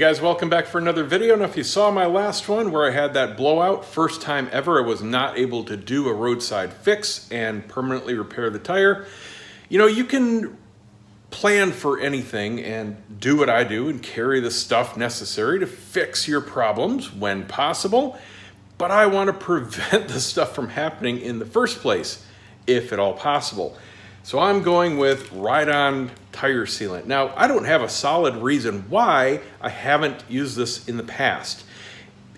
guys, welcome back for another video. Now if you saw my last one where I had that blowout, first time ever I was not able to do a roadside fix and permanently repair the tire. You know, you can plan for anything and do what I do and carry the stuff necessary to fix your problems when possible, but I want to prevent the stuff from happening in the first place, if at all possible. So I'm going with ride-on tire sealant. Now, I don't have a solid reason why I haven't used this in the past.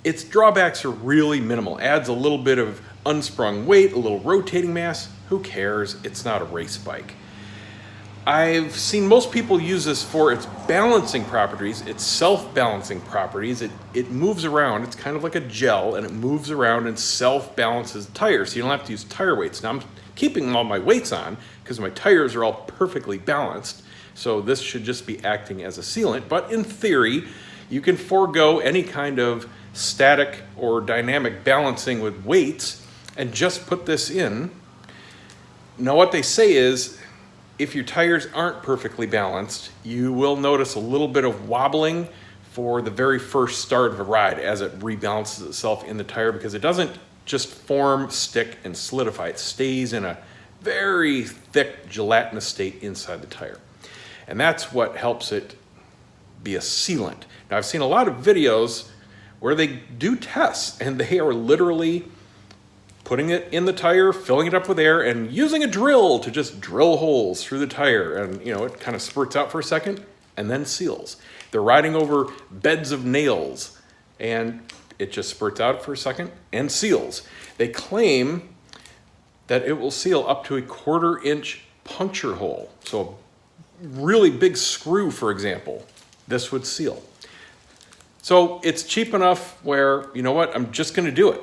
Its drawbacks are really minimal. Adds a little bit of unsprung weight, a little rotating mass. Who cares? It's not a race bike. I've seen most people use this for its balancing properties, its self-balancing properties. It moves around. It's kind of like a gel, and it moves around and self-balances the tire, so you don't have to use tire weights. Now, I'm keeping all my weights on because my tires are all perfectly balanced, so this should just be acting as a sealant. But in theory, you can forego any kind of static or dynamic balancing with weights and just put this in. Now, what they say is, if your tires aren't perfectly balanced, you will notice a little bit of wobbling for the very first start of a ride as it rebalances itself in the tire, because it doesn't just form, stick, and solidify. It stays in a very thick gelatinous state inside the tire. And that's what helps it be a sealant. Now, I've seen a lot of videos where they do tests and they are literally putting it in the tire, filling it up with air, and using a drill to just drill holes through the tire. And, you know, it kind of spurts out for a second and then seals. They're riding over beds of nails and it just spurts out for a second and seals. They claim that it will seal up to a 1/4 inch puncture hole. So a really big screw, for example, this would seal. So it's cheap enough where, you know what, I'm just gonna do it.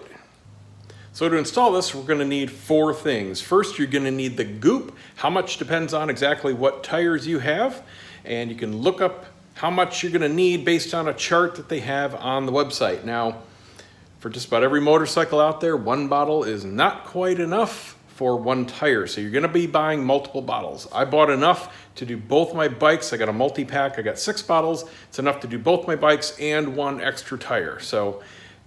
So to install this, we're gonna need 4 things. First, you're gonna need the goop. How much depends on exactly what tires you have. And you can look up how much you're gonna need based on a chart that they have on the website. Now, for just about every motorcycle out there, 1 bottle is not quite enough for 1 tire. So you're gonna be buying multiple bottles. I bought enough to do both my bikes. I got a multi-pack, I got 6 bottles. It's enough to do both my bikes and 1 extra tire. So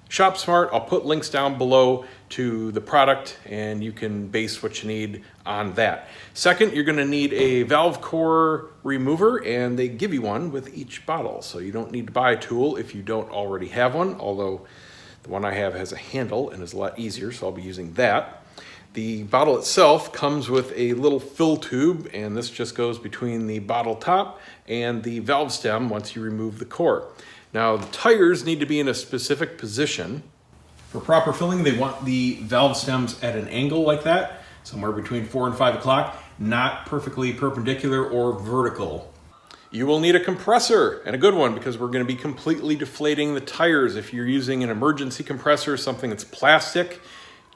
shop smart. I'll put links down below to the product and you can base what you need on that. Second, you're gonna need a valve core remover, and they give you one with each bottle. So you don't need to buy a tool if you don't already have one, although the one I have has a handle and is a lot easier, so I'll be using that. The bottle itself comes with a little fill tube, and this just goes between the bottle top and the valve stem once you remove the core. Now, the tires need to be in a specific position. For proper filling, they want the valve stems at an angle like that, somewhere between 4 and 5 o'clock, not perfectly perpendicular or vertical. You will need a compressor, and a good one, because we're going to be completely deflating the tires. If you're using an emergency compressor, something that's plastic,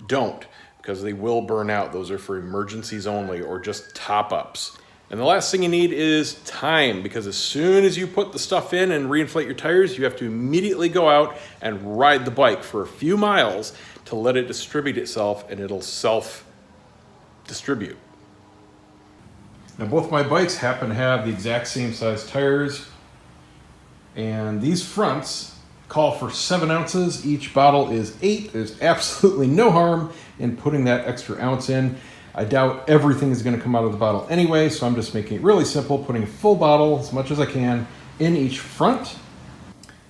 don't, because they will burn out. Those are for emergencies only, or just top-ups. And the last thing you need is time, because as soon as you put the stuff in and reinflate your tires, you have to immediately go out and ride the bike for a few miles to let it distribute itself, and it'll self-distribute. Now, both my bikes happen to have the exact same size tires, and these fronts call for 7 ounces. Each bottle is 8. There's absolutely no harm in putting that extra ounce in. I doubt everything is going to come out of the bottle anyway, so I'm just making it really simple, putting a full bottle, as much as I can, in each front.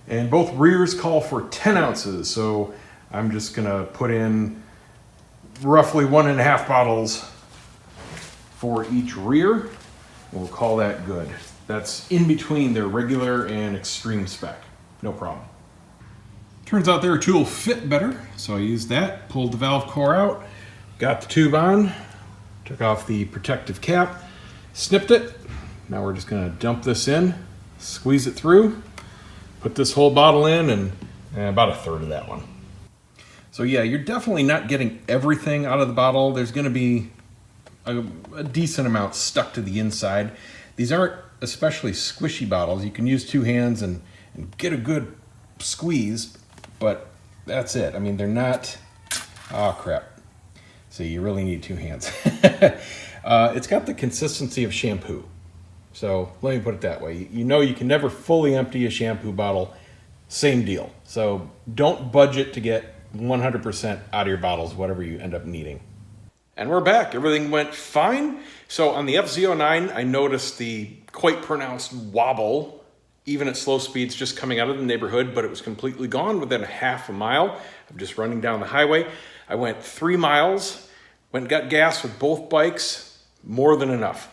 And both rears call for 10 ounces, so I'm just going to put in roughly 1.5 bottles for each rear. We'll call that good. That's in between their regular and extreme spec. No problem. Turns out their tool fit better, so I used that, pulled the valve core out, got the tube on, took off the protective cap, snipped it. Now we're just gonna dump this in, squeeze it through, put this whole bottle in, and about 1/3 of that one. So yeah, you're definitely not getting everything out of the bottle. There's gonna be a decent amount stuck to the inside. These aren't especially squishy bottles. You can use 2 hands and get a good squeeze, but that's it. I mean, they're not, oh crap. So you really need 2 hands. It's got the consistency of shampoo. So let me put it that way. You know you can never fully empty a shampoo bottle. Same deal. So don't budget to get 100% out of your bottles, whatever you end up needing. And we're back. Everything went fine. So on the FZ09, I noticed the quite pronounced wobble, even at slow speeds, just coming out of the neighborhood, but it was completely gone within a half a mile of just running down the highway. I went 3 miles, went and got gas with both bikes, more than enough.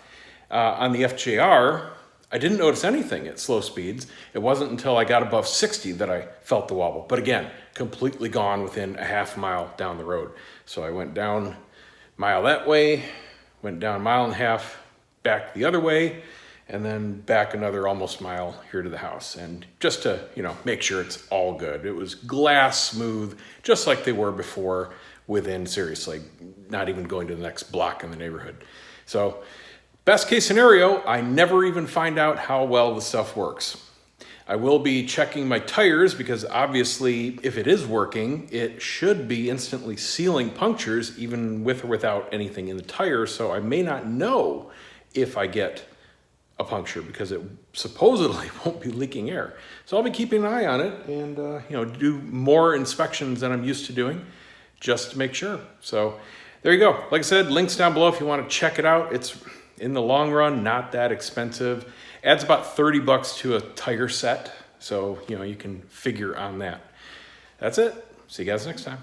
On the FJR, I didn't notice anything at slow speeds. It wasn't until I got above 60 that I felt the wobble. But again, completely gone within a half mile down the road. So I went down a mile that way, went down a mile and a half, back the other way, and then back another almost mile here to the house. And just to, make sure it's all good. It was glass smooth, just like they were before, within, seriously, not even going to the next block in the neighborhood. So best case scenario, I never even find out how well the stuff works. I will be checking my tires because obviously if it is working, it should be instantly sealing punctures even with or without anything in the tire. So I may not know if I get a puncture because it supposedly won't be leaking air. So I'll be keeping an eye on it and do more inspections than I'm used to doing just to make sure. So there you go. Like I said, links down below if you want to check it out. It's in the long run, not that expensive. Adds about $30 to a tire set. So, you can figure on that. That's it. See you guys next time.